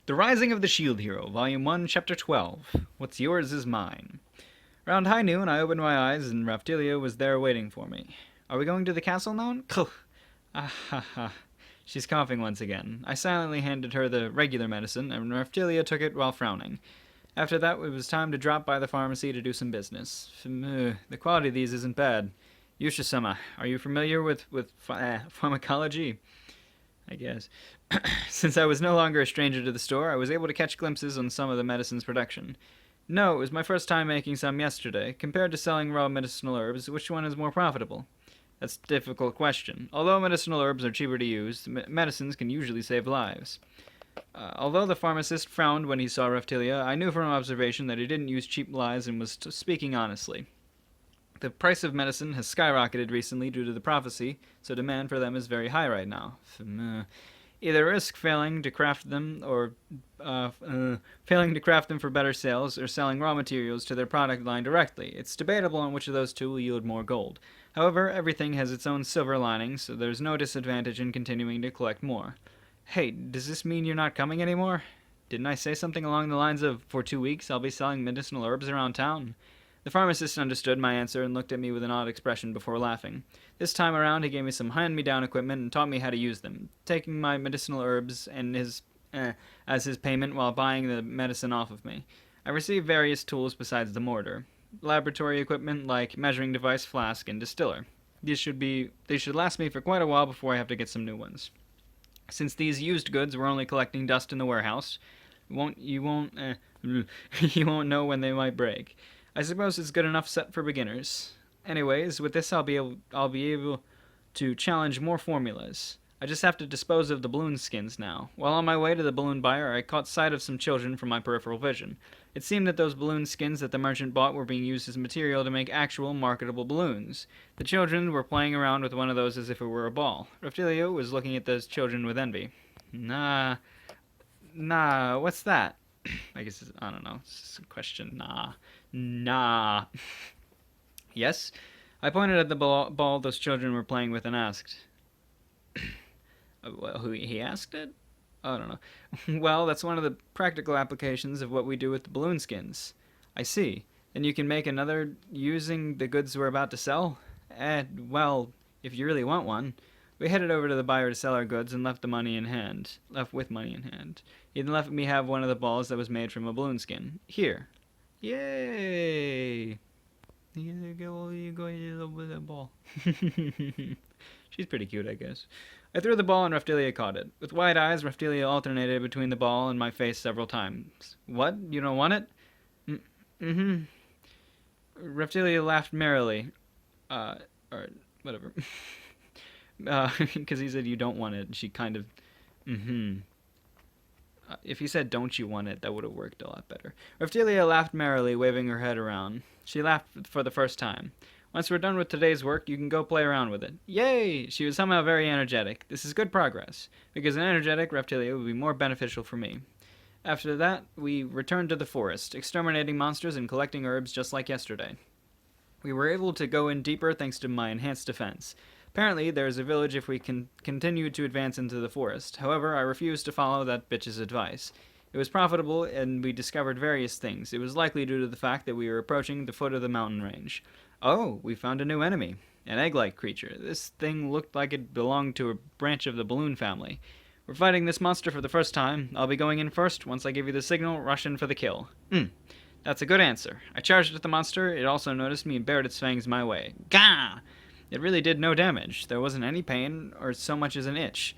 The Rising of the Shield Hero, Volume 1, Chapter 12. What's yours is mine. Around high noon, I opened my eyes, and Raphtalia was there waiting for me. Are we going to the castle now? Ah ha ha. She's coughing once again. I silently handed her the regular medicine, and Raphtalia took it while frowning. After that, it was time to drop by the pharmacy to do some business. The quality of these isn't bad. Yusha-sama, are you familiar with pharmacology? I guess. Since I was no longer a stranger to the store, I was able to catch glimpses on some of the medicine's production. No, it was my first time making some yesterday. Compared to selling raw medicinal herbs, which one is more profitable? That's a difficult question. Although medicinal herbs are cheaper to use, medicines can usually save lives. Although the pharmacist frowned when he saw Raphtalia, I knew from observation that he didn't use cheap lies and was speaking honestly. The price of medicine has skyrocketed recently due to the prophecy, so demand for them is very high right now. Either risk failing to craft them for better sales, or selling raw materials to their product line directly. It's debatable on which of those two will yield more gold. However, everything has its own silver lining, so there's no disadvantage in continuing to collect more. Hey, does this mean you're not coming anymore? Didn't I say something along the lines of, for 2 weeks I'll be selling medicinal herbs around town? The pharmacist understood my answer and looked at me with an odd expression before laughing. This time around, he gave me some hand-me-down equipment and taught me how to use them, taking my medicinal herbs and as his payment while buying the medicine off of me. I received various tools besides the mortar. Laboratory equipment like measuring device, flask, and distiller. They should last me for quite a while before I have to get some new ones. Since these used goods were only collecting dust in the warehouse, you won't know when they might break. I suppose it's good enough set for beginners. Anyways, with this I'll be able to challenge more formulas. I just have to dispose of the balloon skins now. While on my way to the balloon buyer, I caught sight of some children from my peripheral vision. It seemed that those balloon skins that the merchant bought were being used as material to make actual marketable balloons. The children were playing around with one of those as if it were a ball. Raphtalia was looking at those children with envy. Nah, what's that? I guess, I don't know, it's just a question. Nah. Yes? I pointed at the ball those children were playing with and asked. Well, he asked it? I don't know. Well, that's one of the practical applications of what we do with the balloon skins. I see. Then you can make another using the goods we're about to sell? Well, if you really want one. We headed over to the buyer to sell our goods and left with money in hand. He then let me have one of the balls that was made from a balloon skin. Here. Yay! You go with the ball. She's pretty cute, I guess. I threw the ball and Raphtalia caught it. With wide eyes, Raphtalia alternated between the ball and my face several times. What? You don't want it? Mm-hmm. Raphtalia laughed merrily. Or whatever. Because he said you don't want it, and she kind of... if he said don't you want it, that would have worked a lot better. Raphtalia laughed merrily, waving her head around. She laughed for the first time. Once we're done with today's work, you can go play around with it. Yay! She was somehow very energetic. This is good progress, because an energetic Raphtalia would be more beneficial for me. After that, we returned to the forest, exterminating monsters and collecting herbs just like yesterday. We were able to go in deeper thanks to my enhanced defense. Apparently, there is a village if we can continue to advance into the forest. However, I refused to follow that bitch's advice. It was profitable, and we discovered various things. It was likely due to the fact that we were approaching the foot of the mountain range. Oh, we found a new enemy. An egg-like creature. This thing looked like it belonged to a branch of the balloon family. We're fighting this monster for the first time. I'll be going in first. Once I give you the signal, rush in for the kill. That's a good answer. I charged at the monster. It also noticed me and bared its fangs my way. Gah! It really did no damage. There wasn't any pain, or so much as an itch.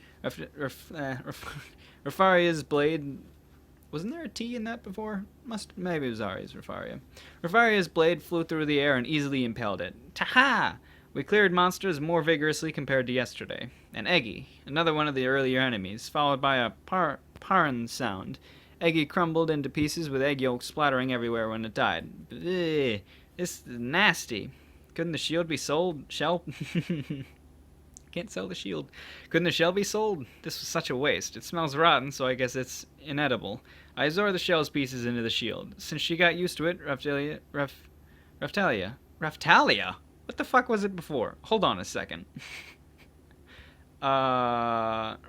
Rafaria's blade... Wasn't there a T in that before? Maybe it was Ari's Rafaria. Rafaria's blade flew through the air and easily impaled it. Ta-ha! We cleared monsters more vigorously compared to yesterday. An Eggy, another one of the earlier enemies, followed by a parn sound. Eggy crumbled into pieces with egg yolks splattering everywhere when it died. Bleh, this is nasty. Couldn't the shield be sold? Shell? Can't sell the shield. Couldn't the shell be sold? This was such a waste. It smells rotten, so I guess it's inedible. I absorbed the shell's pieces into the shield. Since she got used to it, Raphtalia? What the fuck was it before? Hold on a second. Rafaria.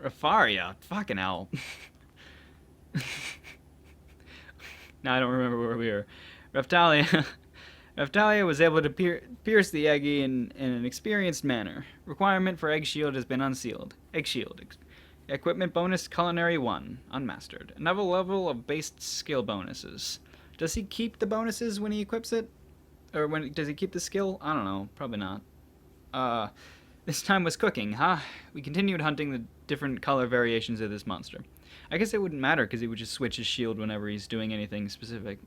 Fucking hell. I don't remember where we were. Raphtalia. Raphtalia was able to pierce the eggy in an experienced manner. Requirement for egg shield has been unsealed. Egg shield. Equipment bonus culinary 1. Unmastered. Another level of based skill bonuses. Does he keep the bonuses when he equips it? Or does he keep the skill? I don't know. Probably not. This time was cooking, huh? We continued hunting the different color variations of this monster. I guess it wouldn't matter because he would just switch his shield whenever he's doing anything specific.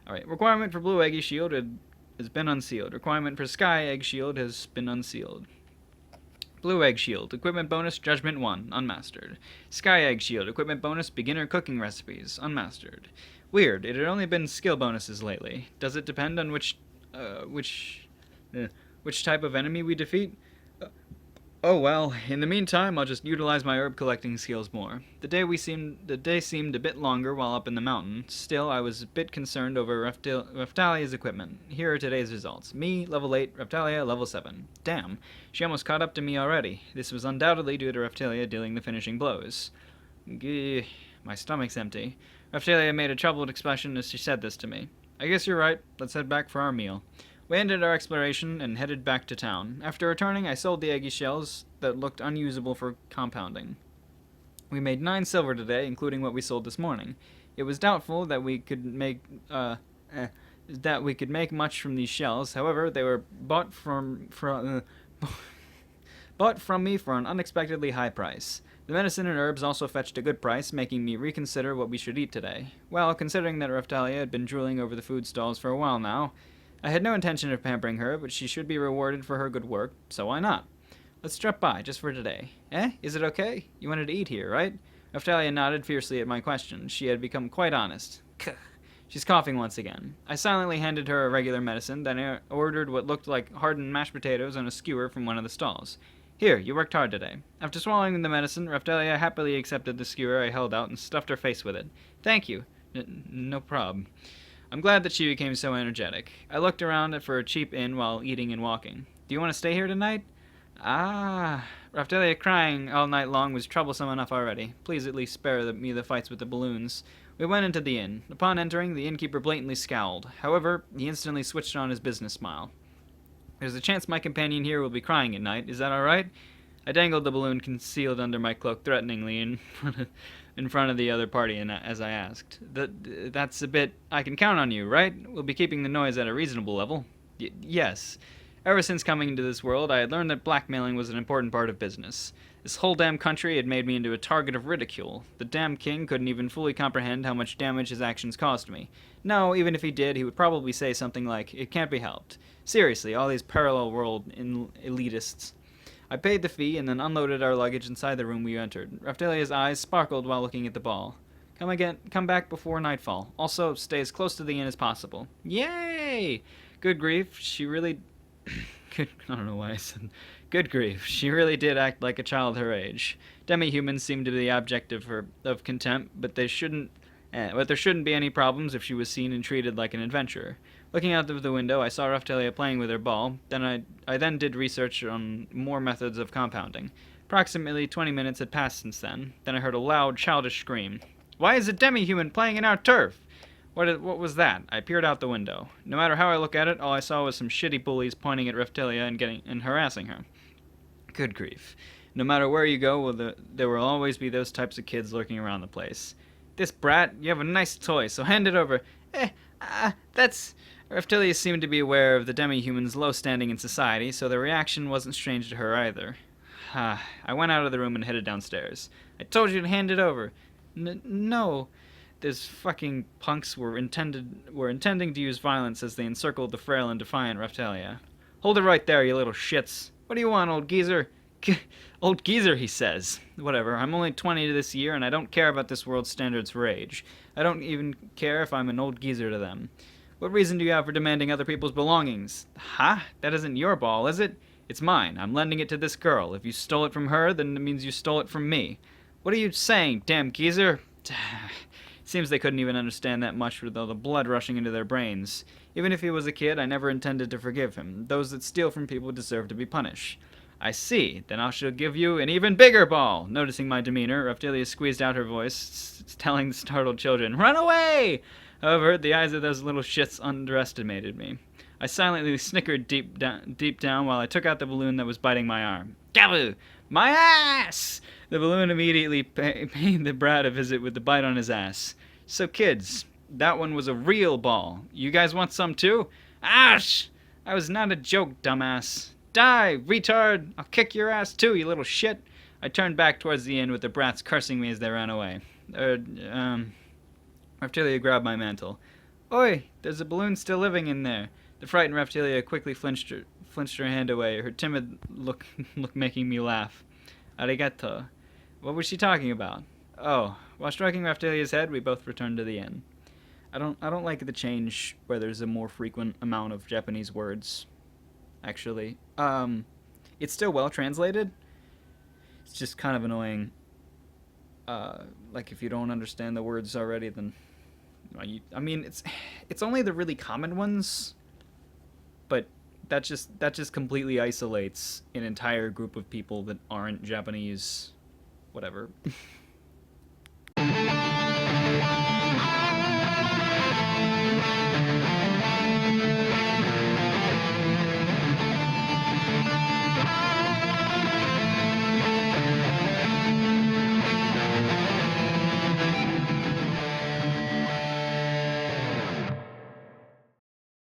Alright, requirement for blue eggy shield has been unsealed. Requirement for sky egg shield has been unsealed. Blue egg shield, equipment bonus, judgment 1, unmastered. Sky egg shield, equipment bonus, beginner cooking recipes, unmastered. Weird, it had only been skill bonuses lately. Does it depend on which type of enemy we defeat? Oh well, in the meantime, I'll just utilize my herb collecting skills more. The day seemed a bit longer while up in the mountain. Still, I was a bit concerned over Raphtalia's equipment. Here are today's results. Me, level 8, Raphtalia, level 7. Damn, she almost caught up to me already. This was undoubtedly due to Raphtalia dealing the finishing blows. Gah, my stomach's empty. Raphtalia made a troubled expression as she said this to me. I guess you're right. Let's head back for our meal. We ended our exploration and headed back to town. After returning, I sold the eggy shells that looked unusable for compounding. We made 9 silver today, including what we sold this morning. It was doubtful that we could make much from these shells. However, they were bought from me for an unexpectedly high price. The medicine and herbs also fetched a good price, making me reconsider what we should eat today. Well, considering that Raphtalia had been drooling over the food stalls for a while now, I had no intention of pampering her, but she should be rewarded for her good work, so why not? Let's drop by, just for today. Eh? Is it okay? You wanted to eat here, right? Raphtalia nodded fiercely at my question. She had become quite honest. She's coughing once again. I silently handed her a regular medicine, then ordered what looked like hardened mashed potatoes on a skewer from one of the stalls. Here, you worked hard today. After swallowing the medicine, Raphtalia happily accepted the skewer I held out and stuffed her face with it. Thank you. No prob. I'm glad that she became so energetic. I looked around for a cheap inn while eating and walking. Do you want to stay here tonight? Raphtalia crying all night long was troublesome enough already. Please at least spare me the fights with the balloons. We went into the inn. Upon entering, the innkeeper blatantly scowled. However, he instantly switched on his business smile. There's a chance my companion here will be crying at night. Is that all right? I dangled the balloon concealed under my cloak threateningly in front of the other party as I asked. That's a bit... I can count on you, right? We'll be keeping the noise at a reasonable level. Yes. Ever since coming into this world, I had learned that blackmailing was an important part of business. This whole damn country had made me into a target of ridicule. The damn king couldn't even fully comprehend how much damage his actions caused me. No, even if he did, he would probably say something like, "It can't be helped." Seriously, all these parallel world elitists. I paid the fee and then unloaded our luggage inside the room we entered. Raphtalia's eyes sparkled while looking at the ball. Come back before nightfall. Also, stay as close to the inn as possible. Yay! Good grief, she really... I don't know why I said... Good grief, she really did act like a child her age. Demi-humans seemed to be the object of contempt, but there shouldn't be any problems if she was seen and treated like an adventurer. Looking out of the window, I saw Raphtalia playing with her ball. Then I did research on more methods of compounding. Approximately 20 minutes had passed since then. Then I heard a loud, childish scream. Why is a demi-human playing in our turf? What was that? I peered out the window. No matter how I look at it, all I saw was some shitty bullies pointing at Raphtalia and harassing her. Good grief. No matter where you go, there will always be those types of kids lurking around the place. This brat, you have a nice toy, so hand it over. That's... Raphtalia seemed to be aware of the demi-human's low standing in society, so the reaction wasn't strange to her either. I went out of the room and headed downstairs. I told you to hand it over. No. Those fucking punks were intending to use violence as they encircled the frail and defiant Raphtalia. Hold it right there, you little shits. What do you want, old geezer? Old geezer, he says. Whatever, I'm only 20 this year, and I don't care about this world's standards for age. I don't even care if I'm an old geezer to them. What reason do you have for demanding other people's belongings? That isn't your ball, is it? It's mine. I'm lending it to this girl. If you stole it from her, then it means you stole it from me. What are you saying, damn geezer? Seems they couldn't even understand that much with all the blood rushing into their brains. Even if he was a kid, I never intended to forgive him. Those that steal from people deserve to be punished. I see. Then I shall give you an even bigger ball. Noticing my demeanor, Raptilia squeezed out her voice, telling the startled children, "Run away!" However, the eyes of those little shits underestimated me. I silently snickered deep down while I took out the balloon that was biting my arm. Gaboo! My ass! The balloon immediately paid the brat a visit with the bite on his ass. So kids, that one was a real ball. You guys want some too? Ash! I was not a joke, dumbass. Die, retard! I'll kick your ass too, you little shit! I turned back towards the inn with the brats cursing me as they ran away. Reptilia grabbed my mantle. Oi, there's a balloon still living in there. The frightened Reptilia quickly flinched her hand away, her timid look making me laugh. Arigato. What was she talking about? Oh, while stroking Reptilia's head, we both returned to the inn. I don't like the change where there's a more frequent amount of Japanese words. Actually, it's still well translated. It's just kind of annoying. Like if you don't understand the words already, then it's only the really common ones, but that just completely isolates an entire group of people that aren't Japanese. Whatever.